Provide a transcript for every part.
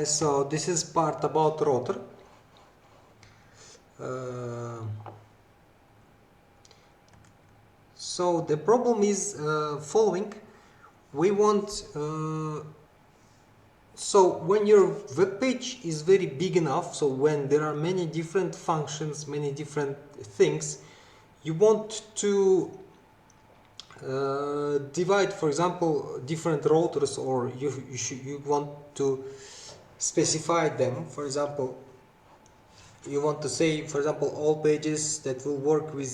So this is part about router. Uh, so the problem is following. We want so when your web page is very big enough, so when there are many different functions, many different things, you want to divide, for example, different routers, or you want to specify them. For example, you want to say, for example, all pages that will work with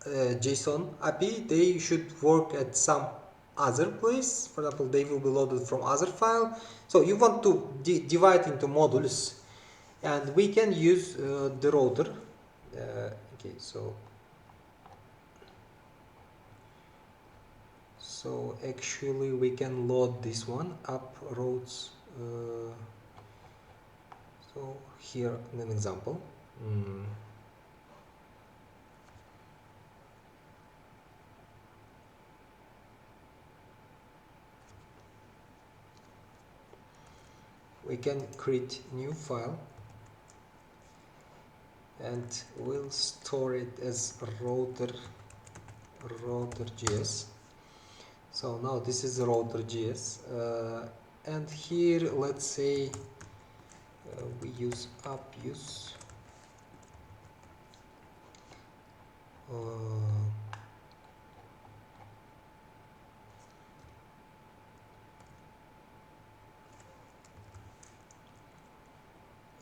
JSON API, they should work at some other place. For example, they will be loaded from other file. So you want to divide into modules, and we can use the router. Okay, so actually we can load this one up routes. So here an example. We can create new file and we'll store it as router.js. So now this is router.js, and here let's say we use app use.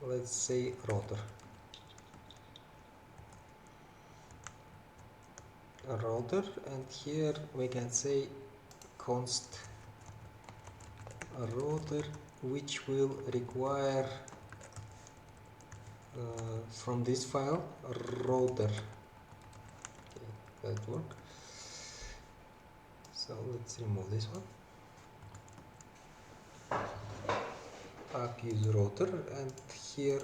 Let's say router, and here we can say const router, which will require from this file router. Okay, that work. So let's remove this one. App use router, and here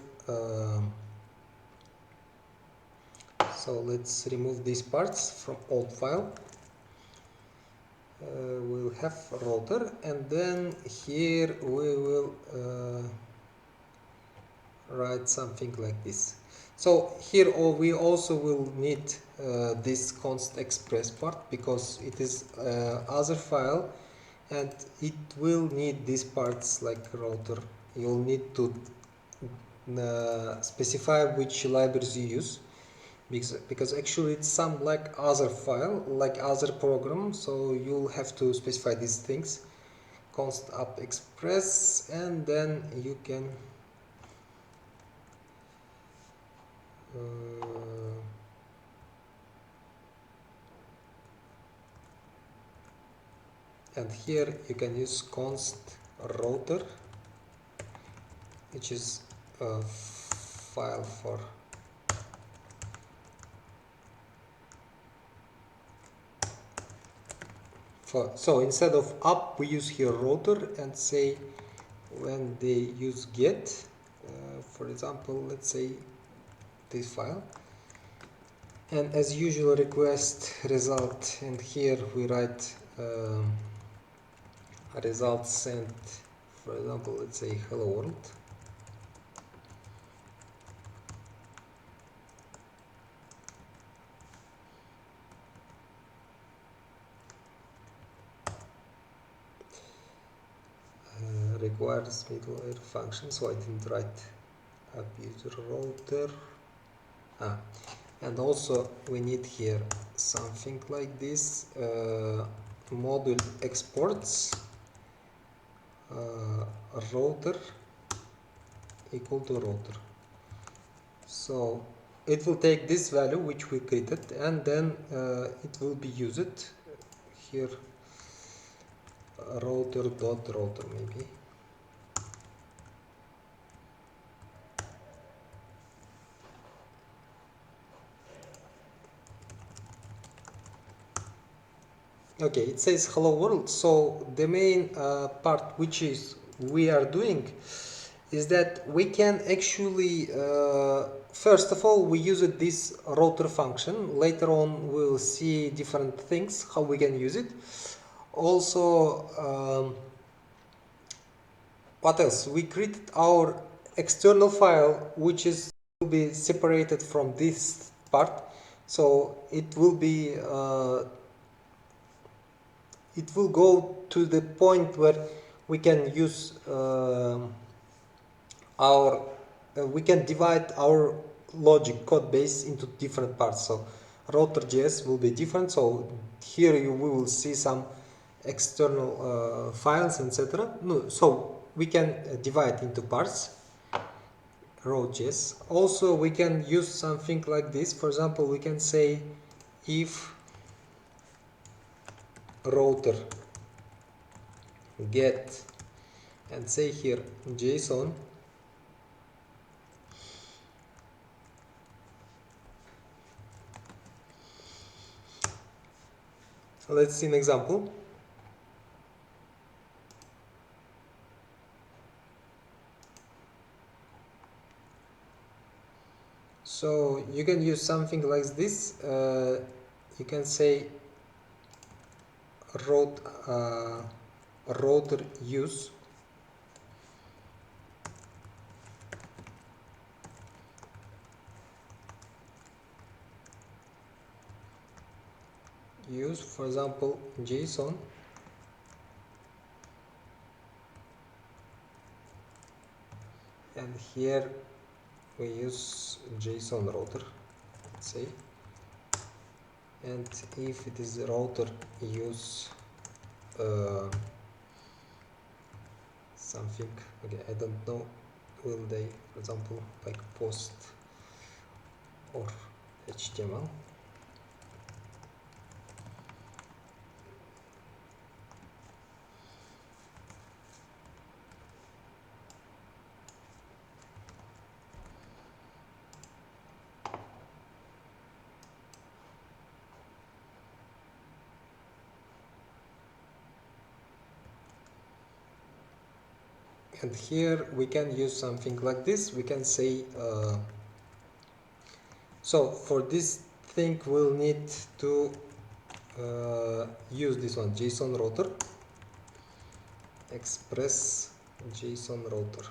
so let's remove these parts from old file. We'll have router, and then here we will write something like this. So here we also will need this const express part, because it is other file and it will need these parts like router. You'll need to specify which libraries you use, because actually it's some like other file, like other program, so you'll have to specify these things. Const app express, and then you can and here you can use const router, which is a file for so instead of app we use here router, and say when they use get, for example, let's say this file, and as usual request result, and here we write a result sent, for example, let's say hello world. Requires middleware function, so I didn't write app user router. And also we need here something like this, module exports router equal to router. So it will take this value which we created, and then it will be used here, router maybe. Okay, it says hello world. So the main part which is we are doing is that we can actually first of all we use this router function. Later on we will see different things how we can use it. Also what else? We created our external file, which is will be separated from this part, so it will be it will go to the point where we can use our we can divide our logic code base into different parts. So router.js will be different. So here we will see some external files, etc. No, so we can divide into parts. Route.js. Also, we can use something like this. For example, we can say if router get and say here JSON. Let's see an example. So you can use something like this. You can say router use for example JSON, and here we use JSON router, let's say, and if it is router use something, okay, I don't know, will they, for example, like post or HTML. And here we can use something like this. We can say so for this thing we'll need to use this one, JSON router, express JSON router.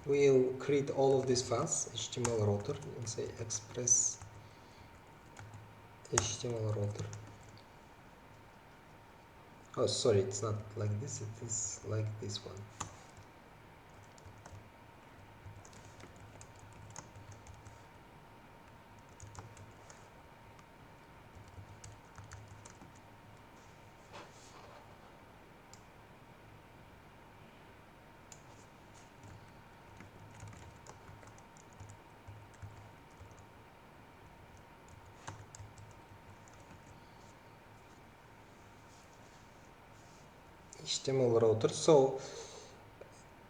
We'll create all of these files, HTML router, and say express HTML router. Oh, sorry, it's not like this, it is like this one. HTML router. So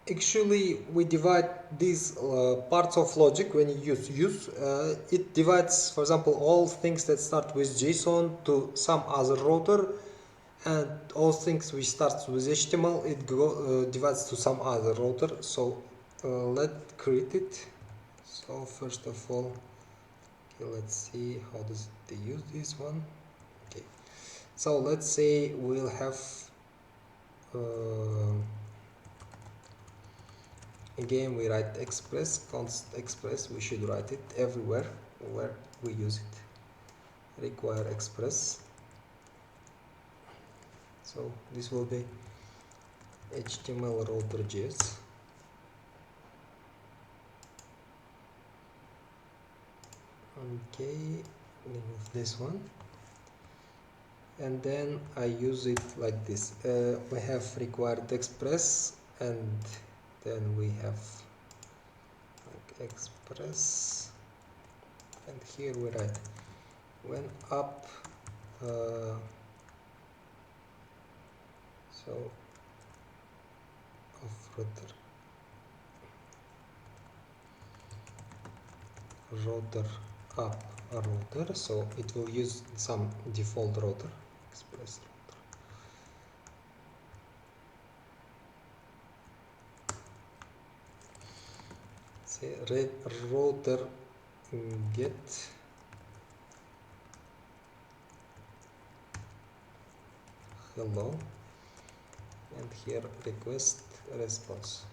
actually we divide these parts of logic when you use it divides, for example, all things that start with JSON to some other router, and all things which starts with HTML it divides to some other router. So let's create it. So first of all, okay, let's see how does they use this one. Okay, so let's say we'll have again we write express, const express. We should write it everywhere where we use it, require express. So this will be HTML router.js. Okay, remove this one, and then I use it like this. We have required express, and then we have like express, and here we write when up so of router up a router, so it will use some default router, express router. Say router get hello, and here request response,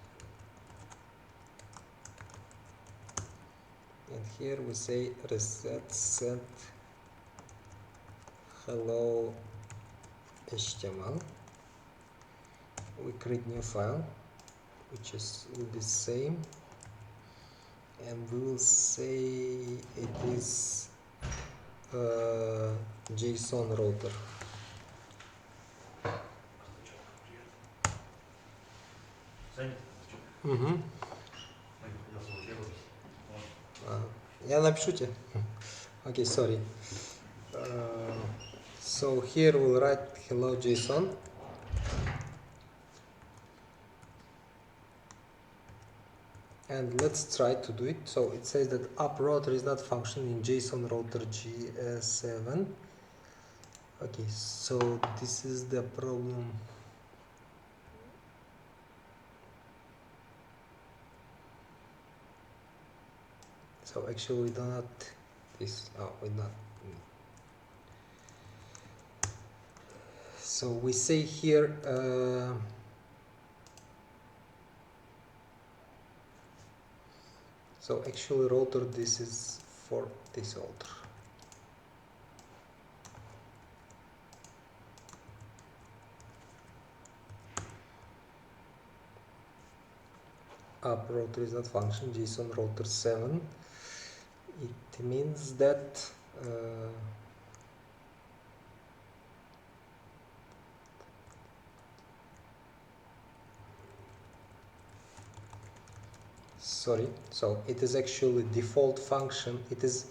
and here we say reset send hello HTML. We create new file which will be same, and we will say it is JSON router. Угу. Я напишу тебе. Okay, sorry. So here we'll write hello JSON. And let's try to do it. So it says that app router is not functioning in JSON router GS7. Okay, so this is the problem. So actually we do not this. Oh, we not. So we say here. So actually router, this is for this router. App router is not function JSON router 7. It means that sorry, so it is actually default function. It is,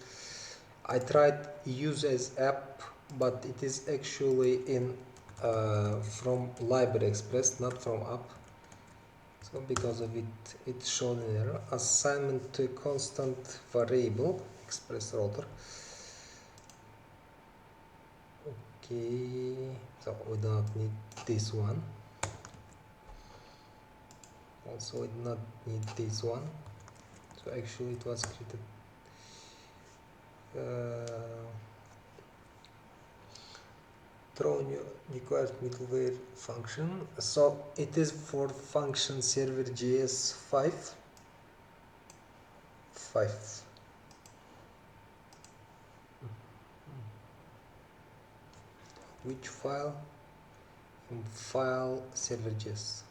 I tried use as app, but it is actually in from library express, not from app. So because of it, it's shown an error. Assignment to a constant variable express router. Okay, so we do not need this one. Also, we do not need this one. So actually, it was created. Throw new required middleware function. So it is for function server JS 5. Which file? In file server JS 5.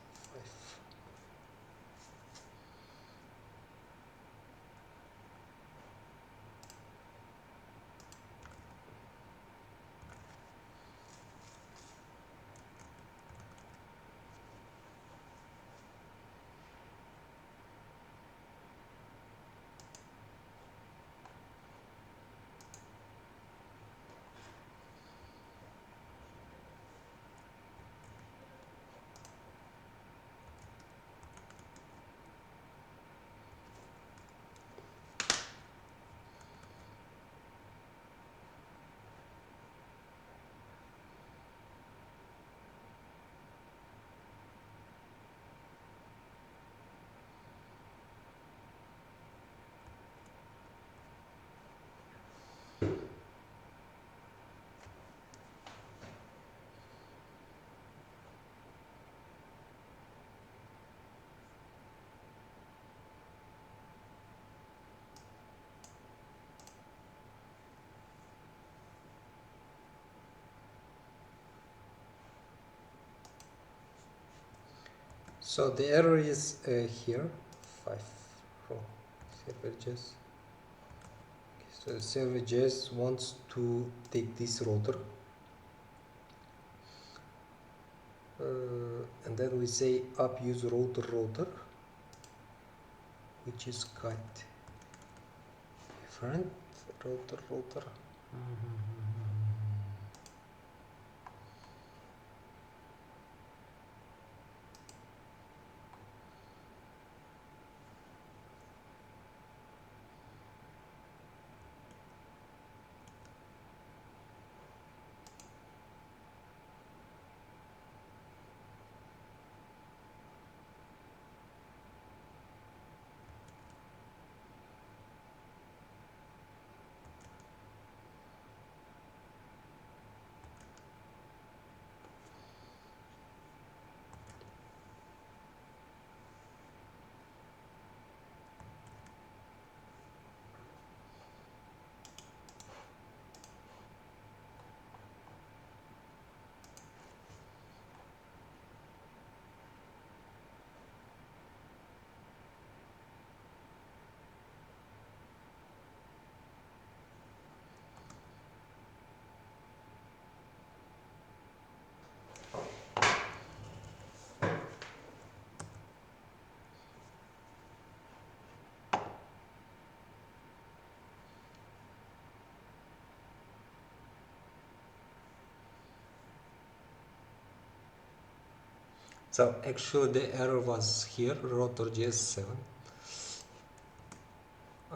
So the error is here 5 row server JS. Okay, so server JS wants to take this router, and then we say app use router, which is quite different. Router. So actually the error was here, rotor.js7.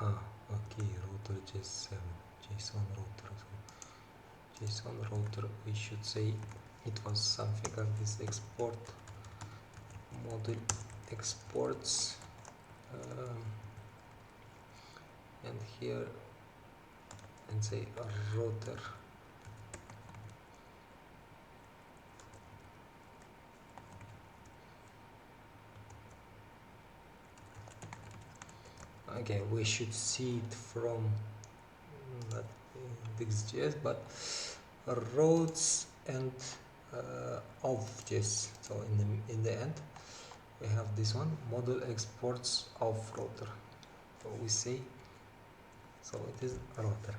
Okay, rotor.js7, JSON router. JSON router, we should say it was something like this: export model exports, and here, and say router. Okay, we should see it from not index.js but roads and of.js. So in the end we have this one, model exports of router. So we say, so it is router.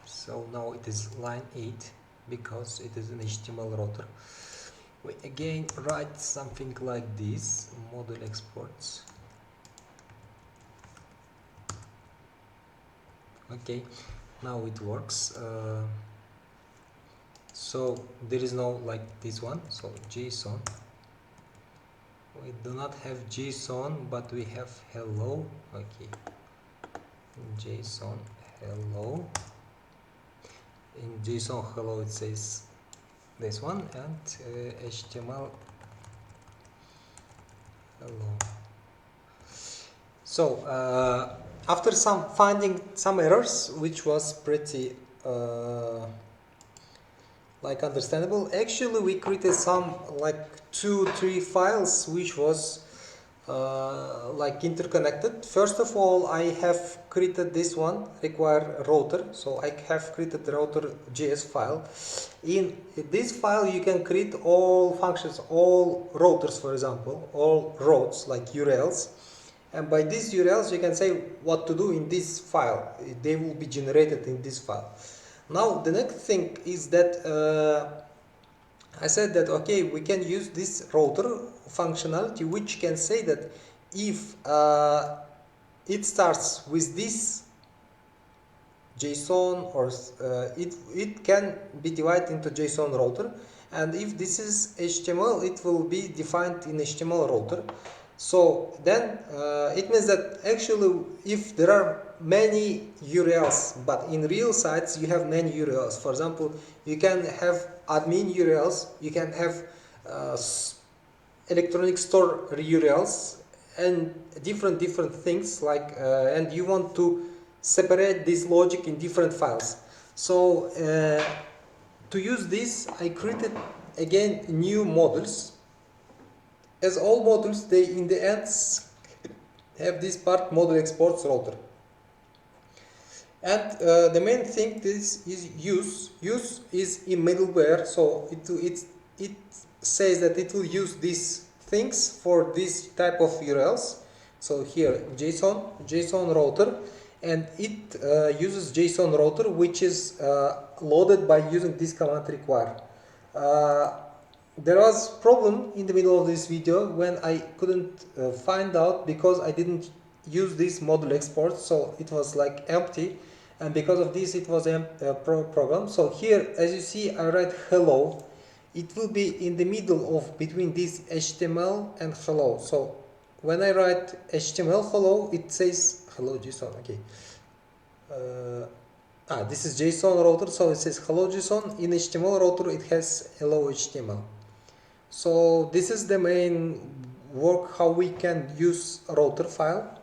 So now it is line 8 because it is an HTML router. We again write something like this: model exports. Okay, now it works. So there is no like this one, so JSON. We do not have JSON, but we have hello. Okay, JSON hello. In JSON hello it says this one, and HTML hello. So after finding some errors, which was pretty like understandable, actually we created some like 2-3 files which was like interconnected. First of all, I have created this one, require router, so I have created the router.js file. In this file you can create all functions, all routers, for example, all routes like URLs, and by these URLs you can say what to do in this file. They will be generated in this file. Now the next thing is that I said that okay, we can use this router functionality, which can say that if it starts with this JSON, or it can be divided into JSON router, and if this is HTML, it will be defined in HTML router. So then it means that actually if there are many URLs, but in real sites you have many URLs. For example, you can have admin URLs, you can have electronic store URLs, and different things like and you want to separate this logic in different files. So to use this, I created again new modules. As all modules, they in the end have this part, model exports router. And the main thing is use. Use is in middleware, so it says that it will use these things for this type of URLs. So here JSON router, and it uses JSON router, which is loaded by using this command require. There was problem in the middle of this video when I couldn't find out, because I didn't use this model export, so it was like empty, and because of this it was a program. So here, as you see, I write hello. It will be in the middle of between this HTML and hello. So when I write HTML hello, it says hello JSON. Okay. This is JSON router, so it says hello JSON. In HTML router, it has hello HTML. So this is the main work, how we can use a router file.